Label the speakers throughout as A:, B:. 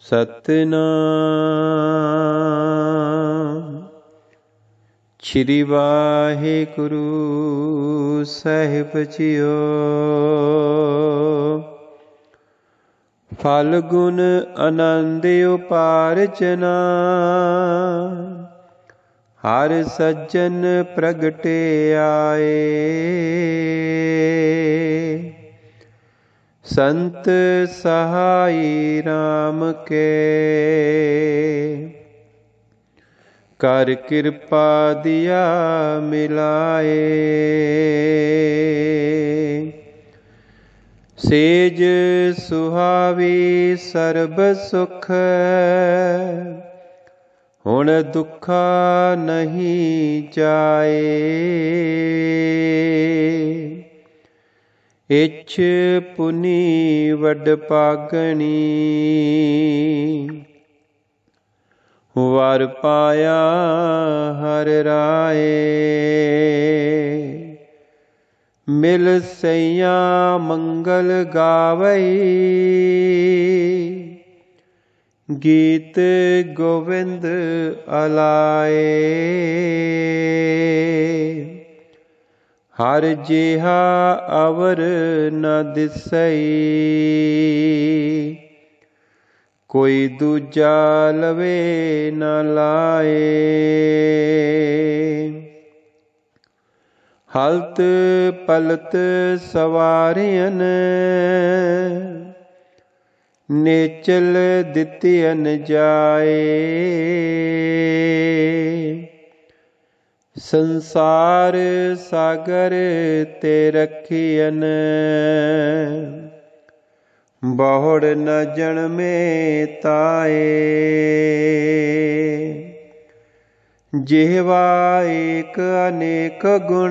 A: सतनाम। श्री वाहिगुरु साहिब जियो। फल गुण आनंद उपार्जना, हर सज्जन प्रगटे आए। संत सहाई राम के, कर कृपा दिया मिलाए। सेज सुहावी सर्ब सुख, हुण दुखा नहीं जाए। इछ पुनी वड पागणी, वर पाया हर राए। मिल सैया मंगल गावई, गीत गोविंद अलाए। हर जिहा अवर न दिसई, कोई दूजा लवे न लाए। हलत पलत सवारियन, नेचल दितियन जाए। संसार सागर ते रखियन, बहुड़ न जन्मे ताए। जिहवा एक अनेक गुण,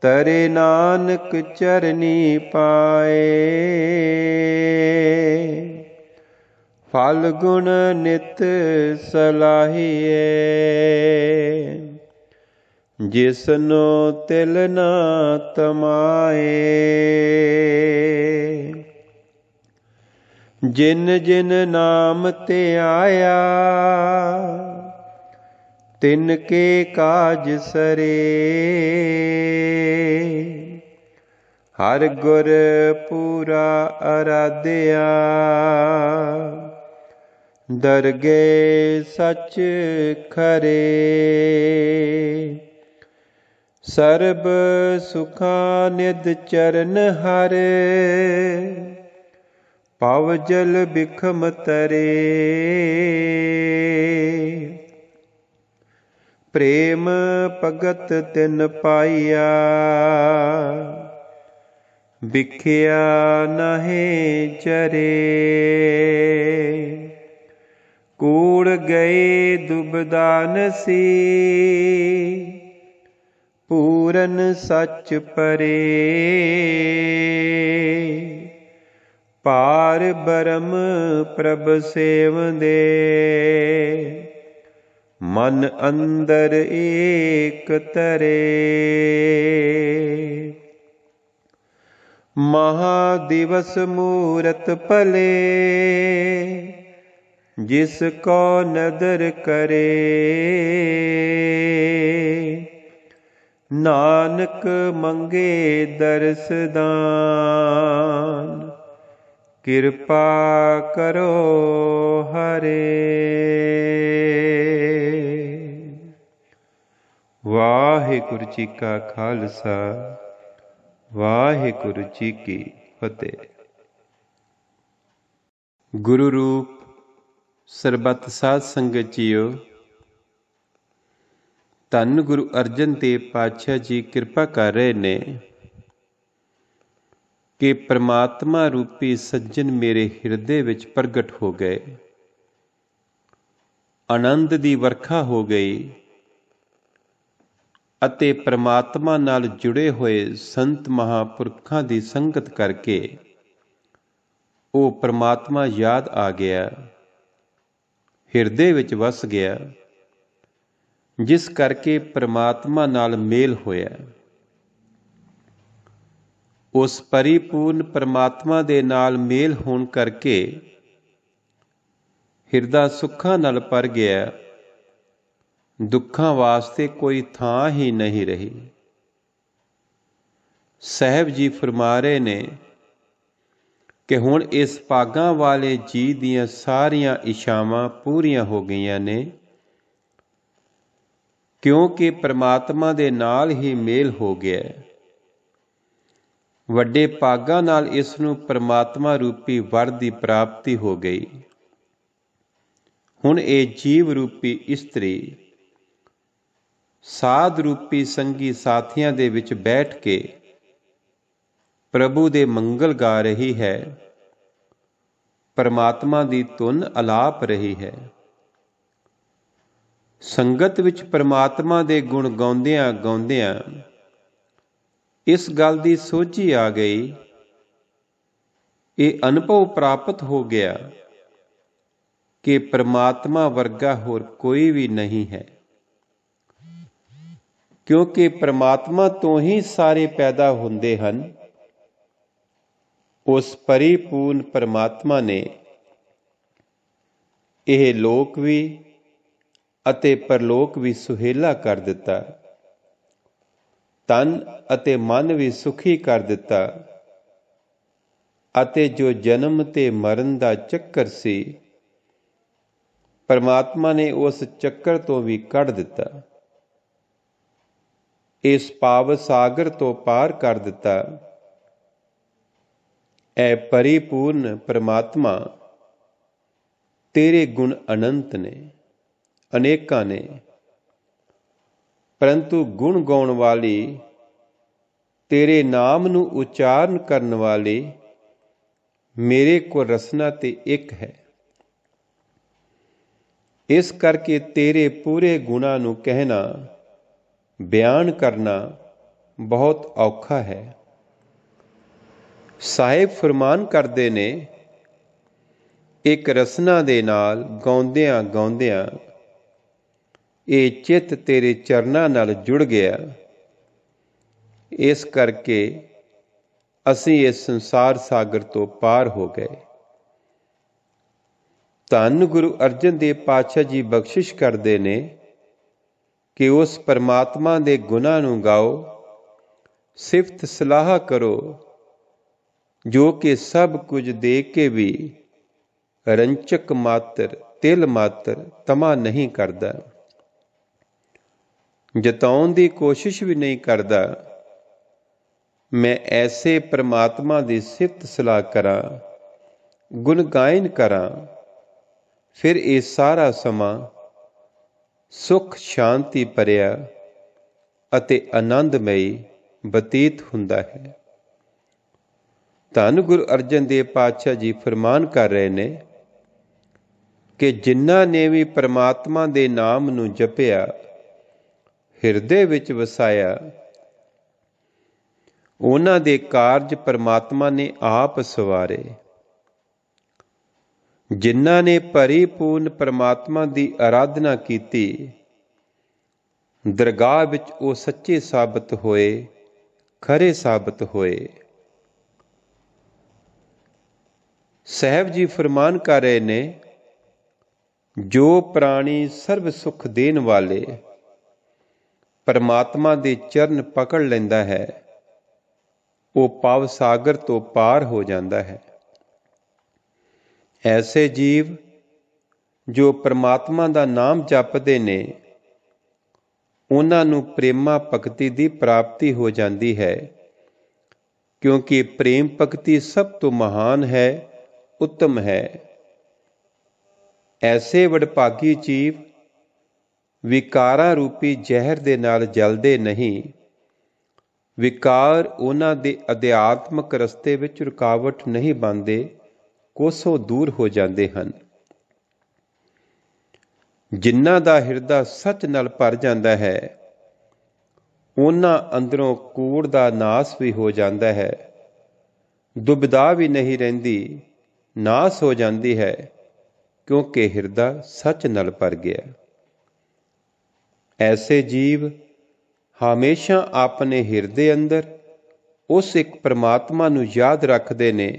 A: तरे नानक चरनी पाए। फल गुण नित सलाहिए, जिसनो तिल न तमाए। जिन जिन नाम ते आया, तिनके काज सरे। हर गुर पूरा आराध्या, दरगे सच खरे। सर्ब सुखा निध चरण हर, पव जल बिखम तरे। प्रेम भगत तिन पाइया, बिखिया नाहे चरे। कूड़ गए दुबदा नसी, पूरन सच परे। पार बरम प्रभ सेवंदे, मन अंदर एक तरे। महादिवस मूरत पले, जिसको नदर करे। नानक मंगे दर्श दान, किरपा करो हरे। वाहिगुरु जी का खालसा, वाहिगुरु जी की फतेह। गुरु रूप ਸਰਬੱਤ ਸਾਧ ਸੰਗਤ ਜੀਓ, ਧੰਨ ਗੁਰੂ ਅਰਜਨ ਦੇਵ ਪਾਤਸ਼ਾਹ ਜੀ ਕਿਰਪਾ ਕਰ ਰਹੇ ਨੇ ਕਿ ਪ੍ਰਮਾਤਮਾ ਰੂਪੀ ਸੱਜਣ ਮੇਰੇ ਹਿਰਦੇ ਵਿੱਚ ਪ੍ਰਗਟ ਹੋ ਗਏ। ਆਨੰਦ ਦੀ ਵਰਖਾ ਹੋ ਗਈ ਅਤੇ ਪ੍ਰਮਾਤਮਾ ਨਾਲ ਜੁੜੇ ਹੋਏ ਸੰਤ ਮਹਾਂਪੁਰਖਾਂ ਦੀ ਸੰਗਤ ਕਰਕੇ ਉਹ ਪ੍ਰਮਾਤਮਾ ਯਾਦ ਆ ਗਿਆ, ਹਿਰਦੇ ਵਿੱਚ ਵਸ ਗਿਆ, ਜਿਸ ਕਰਕੇ ਪ੍ਰਮਾਤਮਾ ਨਾਲ ਮੇਲ ਹੋਇਆ। ਉਸ ਪਰਿਪੂਰਨ ਪ੍ਰਮਾਤਮਾ ਦੇ ਨਾਲ ਮੇਲ ਹੋਣ ਕਰਕੇ ਹਿਰਦਾ ਸੁੱਖਾਂ ਨਾਲ ਭਰ ਗਿਆ, ਦੁੱਖਾਂ ਵਾਸਤੇ ਕੋਈ ਥਾਂ ਹੀ ਨਹੀਂ ਰਹੀ। ਸਾਹਿਬ ਜੀ ਫਰਮਾ ਰਹੇ ਨੇ ਕਿ ਹੁਣ ਇਸ ਭਾਗਾਂ ਵਾਲੇ ਜੀ ਦੀਆਂ ਸਾਰੀਆਂ ਇੱਛਾਵਾਂ ਪੂਰੀਆਂ ਹੋ ਗਈਆਂ ਨੇ, ਕਿਉਂਕਿ ਪ੍ਰਮਾਤਮਾ ਦੇ ਨਾਲ ਹੀ ਮੇਲ ਹੋ ਗਿਆ। ਵੱਡੇ ਭਾਗਾਂ ਨਾਲ ਇਸ ਨੂੰ ਪ੍ਰਮਾਤਮਾ ਰੂਪੀ ਵਰ ਦੀ ਪ੍ਰਾਪਤੀ ਹੋ ਗਈ। ਹੁਣ ਇਹ ਜੀਵ ਰੂਪੀ ਇਸਤਰੀ ਸਾਧ ਰੂਪੀ ਸੰਗੀ ਸਾਥੀਆਂ ਦੇ ਵਿੱਚ ਬੈਠ ਕੇ ਪ੍ਰਭੂ ਦੇ ਮੰਗਲ ਗਾ ਰਹੀ ਹੈ, ਪਰਮਾਤਮਾ ਦੀ ਧੁਨ ਅਲਾਪ ਰਹੀ ਹੈ। ਸੰਗਤ ਵਿੱਚ ਪਰਮਾਤਮਾ ਦੇ ਗੁਣ ਗਾਉਂਦਿਆਂ ਗਾਉਂਦਿਆਂ ਇਸ ਗੱਲ ਦੀ ਸੋਝੀ ਆ ਗਈ, ਇਹ ਅਨੁਭਵ ਪ੍ਰਾਪਤ ਹੋ ਗਿਆ ਕਿ ਪਰਮਾਤਮਾ ਵਰਗਾ ਹੋਰ ਕੋਈ ਵੀ ਨਹੀਂ ਹੈ, ਕਿਉਂਕਿ ਪਰਮਾਤਮਾ ਤੋਂ ਹੀ ਸਾਰੇ ਪੈਦਾ ਹੁੰਦੇ ਹਨ। ਉਸ ਪਰਿਪੂਰਨ ਪਰਮਾਤਮਾ ਨੇ ਇਹ ਲੋਕ ਵੀ ਅਤੇ ਪਰਲੋਕ ਵੀ ਸੁਹੇਲਾ ਕਰ ਦਿੱਤਾ, ਤਨ ਅਤੇ ਮਨ ਵੀ ਸੁਖੀ ਕਰ ਦਿੱਤਾ, ਅਤੇ ਜੋ ਜਨਮ ਤੇ ਮਰਨ ਦਾ ਚੱਕਰ ਸੀ, ਪਰਮਾਤਮਾ ਨੇ ਉਸ ਚੱਕਰ ਤੋਂ ਵੀ ਕੱਢ ਦਿੱਤਾ। ਇਸ ਪਾਵ ਸਾਗਰ ਤੋਂ ਪਾਰ ਕਰ ਦਿੱਤਾ। ਐ ਪਰਿਪੂਰਨ ਪਰਮਾਤਮਾ, ਤੇਰੇ ਗੁਣ ਅਨੰਤ ਨੇ, ਅਨੇਕਾਂ ਨੇ, ਪਰੰਤੂ ਗੁਣ ਗਾਉਣ ਵਾਲੀ, ਤੇਰੇ ਨਾਮ ਨੂੰ ਉਚਾਰਨ ਕਰਨ ਵਾਲੀ ਮੇਰੇ ਕੋਲ ਰਸਨਾ ਤੇ ਇੱਕ ਹੈ। ਇਸ ਕਰਕੇ ਤੇਰੇ ਪੂਰੇ ਗੁਣਾਂ ਨੂੰ ਕਹਿਣਾ, ਬਿਆਨ ਕਰਨਾ ਬਹੁਤ ਔਖਾ ਹੈ। ਸਾਹਿਬ ਫਰਮਾਨ ਕਰਦੇ ਨੇ, ਇੱਕ ਰਸਨਾ ਦੇ ਨਾਲ ਗਾਉਂਦਿਆਂ ਗਾਉਂਦਿਆਂ ਇਹ ਚਿੱਤ ਤੇਰੇ ਚਰਨਾਂ ਨਾਲ ਜੁੜ ਗਿਆ। ਇਸ ਕਰਕੇ ਅਸੀਂ ਇਸ ਸੰਸਾਰ ਸਾਗਰ ਤੋਂ ਪਾਰ ਹੋ ਗਏ। ਧੰਨ ਗੁਰੂ ਅਰਜਨ ਦੇਵ ਪਾਤਸ਼ਾਹ ਜੀ ਬਖਸ਼ਿਸ਼ ਕਰਦੇ ਨੇ ਕਿ ਉਸ ਪਰਮਾਤਮਾ ਦੇ ਗੁਣਾਂ ਨੂੰ ਗਾਓ, ਸਿਫਤ ਸਲਾਹ ਕਰੋ, ਜੋ ਕਿ ਸਭ ਕੁਝ ਦੇ ਕੇ ਵੀ ਰੰਚਕ ਮਾਤਰ, ਤਿਲ ਮਾਤਰ ਤਮਾ ਨਹੀਂ ਕਰਦਾ, ਜਤਾਉਣ ਦੀ ਕੋਸ਼ਿਸ਼ ਵੀ ਨਹੀਂ ਕਰਦਾ। ਮੈਂ ਐਸੇ ਪਰਮਾਤਮਾ ਦੀ ਸਿਫਤ ਸਲਾਹ ਕਰਾਂ, ਗੁਣ ਗਾਇਨ ਕਰਾਂ, ਫਿਰ ਇਹ ਸਾਰਾ ਸਮਾਂ ਸੁਖ ਸ਼ਾਂਤੀ ਭਰਿਆ ਅਤੇ ਆਨੰਦਮਈ ਬਤੀਤ ਹੁੰਦਾ ਹੈ। ਧੰਨ ਗੁਰੂ ਅਰਜਨ ਦੇਵ ਪਾਤਸ਼ਾਹ ਜੀ ਫਰਮਾਨ ਕਰ ਰਹੇ ਨੇ ਕਿ ਜਿਨ੍ਹਾਂ ਨੇ ਵੀ ਪਰਮਾਤਮਾ ਦੇ ਨਾਮ ਨੂੰ ਜਪਿਆ, ਹਿਰਦੇ ਵਿੱਚ ਵਸਾਇਆ, ਉਹਨਾਂ ਦੇ ਕਾਰਜ ਪਰਮਾਤਮਾ ਨੇ ਆਪ ਸਵਾਰੇ। ਜਿਨ੍ਹਾਂ ਨੇ ਪਰਿਪੂਰਨ ਪਰਮਾਤਮਾ ਦੀ ਆਰਾਧਨਾ ਕੀਤੀ, ਦਰਗਾਹ ਵਿੱਚ ਉਹ ਸੱਚੇ ਸਾਬਤ ਹੋਏ, ਖਰੇ ਸਾਬਤ ਹੋਏ। ਸਾਹਿਬ ਜੀ ਫਰਮਾਨ ਕਰ ਰਹੇ ਨੇ, ਜੋ ਪ੍ਰਾਣੀ ਸਰਬ ਸੁਖ ਦੇਣ ਵਾਲੇ ਪਰਮਾਤਮਾ ਦੇ ਚਰਨ ਪਕੜ ਲੈਂਦਾ ਹੈ, ਉਹ ਭਵ ਸਾਗਰ ਤੋਂ ਪਾਰ ਹੋ ਜਾਂਦਾ ਹੈ। ਐਸੇ ਜੀਵ ਜੋ ਪਰਮਾਤਮਾ ਦਾ ਨਾਮ ਜਪਦੇ ਨੇ, ਉਹਨਾਂ ਨੂੰ ਪ੍ਰੇਮਾ ਭਗਤੀ ਦੀ ਪ੍ਰਾਪਤੀ ਹੋ ਜਾਂਦੀ ਹੈ, ਕਿਉਂਕਿ ਪ੍ਰੇਮ ਭਗਤੀ ਸਭ ਤੋਂ ਮਹਾਨ ਹੈ, ਉੱਤਮ ਹੈ। ਐਸੇ ਵਡਭਾਗੀ ਜੀਵ ਵਿਕਾਰਾਂ ਰੂਪੀ ਜ਼ਹਿਰ ਦੇ ਨਾਲ ਜਲਦੇ ਨਹੀਂ। ਵਿਕਾਰ ਉਹਨਾਂ ਦੇ ਅਧਿਆਤਮਕ ਰਸਤੇ ਵਿੱਚ ਰੁਕਾਵਟ ਨਹੀਂ ਬਣਦੇ, ਕੋਸੋਂ ਦੂਰ ਹੋ ਜਾਂਦੇ ਹਨ। ਜਿਨ੍ਹਾਂ ਦਾ ਹਿਰਦਾ ਸੱਚ ਨਾਲ ਭਰ ਜਾਂਦਾ ਹੈ, ਉਹਨਾਂ ਅੰਦਰੋਂ ਕੂੜ ਦਾ ਨਾਸ ਵੀ ਹੋ ਜਾਂਦਾ ਹੈ, ਦੁਬਿਧਾ ਵੀ ਨਹੀਂ ਰਹਿੰਦੀ, ਨਾਸ ਹੋ ਜਾਂਦੀ ਹੈ, ਕਿਉਂਕਿ ਹਿਰਦਾ ਸੱਚ ਨਾਲ ਭਰ ਗਿਆ। ਐਸੇ ਜੀਵ ਹਮੇਸ਼ਾ ਆਪਣੇ ਹਿਰਦੇ ਅੰਦਰ ਉਸ ਇੱਕ ਪਰਮਾਤਮਾ ਨੂੰ ਯਾਦ ਰੱਖਦੇ ਨੇ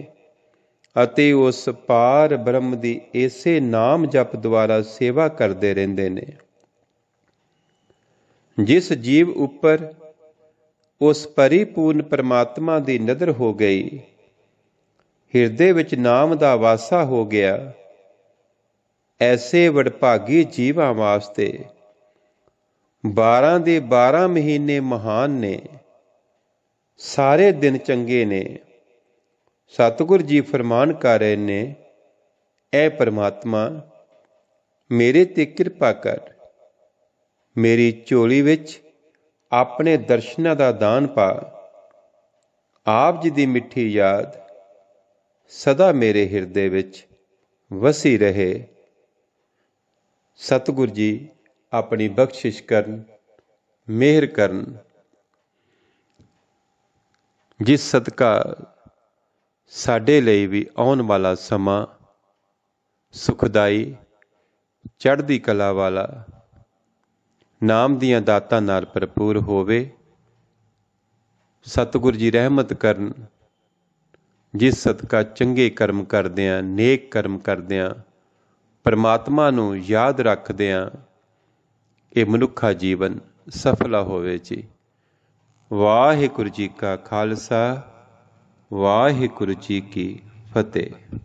A: ਅਤੇ ਉਸ ਪਾਰ ਬ੍ਰਹਮ ਦੀ ਇਸੇ ਨਾਮ ਜਪ ਦੁਆਰਾ ਸੇਵਾ ਕਰਦੇ ਰਹਿੰਦੇ ਨੇ। ਜਿਸ ਜੀਵ ਉੱਪਰ ਉਸ ਪਰਿਪੂਰਨ ਪਰਮਾਤਮਾ ਦੀ ਨਜ਼ਰ ਹੋ ਗਈ, ਹਿਰਦੇ ਵਿੱਚ ਨਾਮ ਦਾ ਵਾਸਾ ਹੋ ਗਿਆ, ਐਸੇ ਵਡਭਾਗੀ ਜੀਵਾਂ ਵਾਸਤੇ 12 ਦੇ 12 ਮਹੀਨੇ ਮਹਾਨ ਨੇ, ਸਾਰੇ ਦਿਨ ਚੰਗੇ ਨੇ। ਸਤਿਗੁਰ ਜੀ ਫਰਮਾਨ ਕਰ ਰਹੇ ਨੇ, ਐ ਪਰਮਾਤਮਾ ਮੇਰੇ ਤੇ ਕਿਰਪਾ ਕਰ, ਮੇਰੀ ਝੋਲੀ ਵਿੱਚ ਆਪਣੇ ਦਰਸ਼ਨਾਂ ਦਾ ਦਾਨ ਪਾ। ਆਪ ਜੀ ਦੀ ਮਿੱਠੀ ਯਾਦ ਸਦਾ ਮੇਰੇ ਹਿਰਦੇ ਵਿੱਚ ਵਸੀ ਰਹੇ। ਸਤਿਗੁਰ ਜੀ ਆਪਣੀ ਬਖਸ਼ਿਸ਼ ਕਰਨ, ਮਿਹਰ ਕਰਨ, ਜਿਸ ਸਦਕਾ ਸਾਡੇ ਲਈ ਵੀ ਆਉਣ ਵਾਲਾ ਸਮਾਂ ਸੁਖਦਾਈ, ਚੜ੍ਹਦੀ ਕਲਾ ਵਾਲਾ, ਨਾਮ ਦੀਆਂ ਦਾਤਾਂ ਨਾਲ ਭਰਪੂਰ ਹੋਵੇ। ਸਤਿਗੁਰ ਜੀ ਰਹਿਮਤ ਕਰਨ, ਜਿਸ ਸਦਕਾ ਚੰਗੇ ਕਰਮ ਕਰਦਿਆਂ, ਨੇਕ ਕਰਮ ਕਰਦਿਆਂ, ਪਰਮਾਤਮਾ ਨੂੰ ਯਾਦ ਰੱਖਦਿਆਂ ਇਹ ਮਨੁੱਖਾ ਜੀਵਨ ਸਫਲਾ ਹੋਵੇ ਜੀ। ਵਾਹਿਗੁਰੂ ਜੀ ਕਾ ਖਾਲਸਾ, ਵਾਹਿਗੁਰੂ ਜੀ ਕੀ ਫਤਿਹ।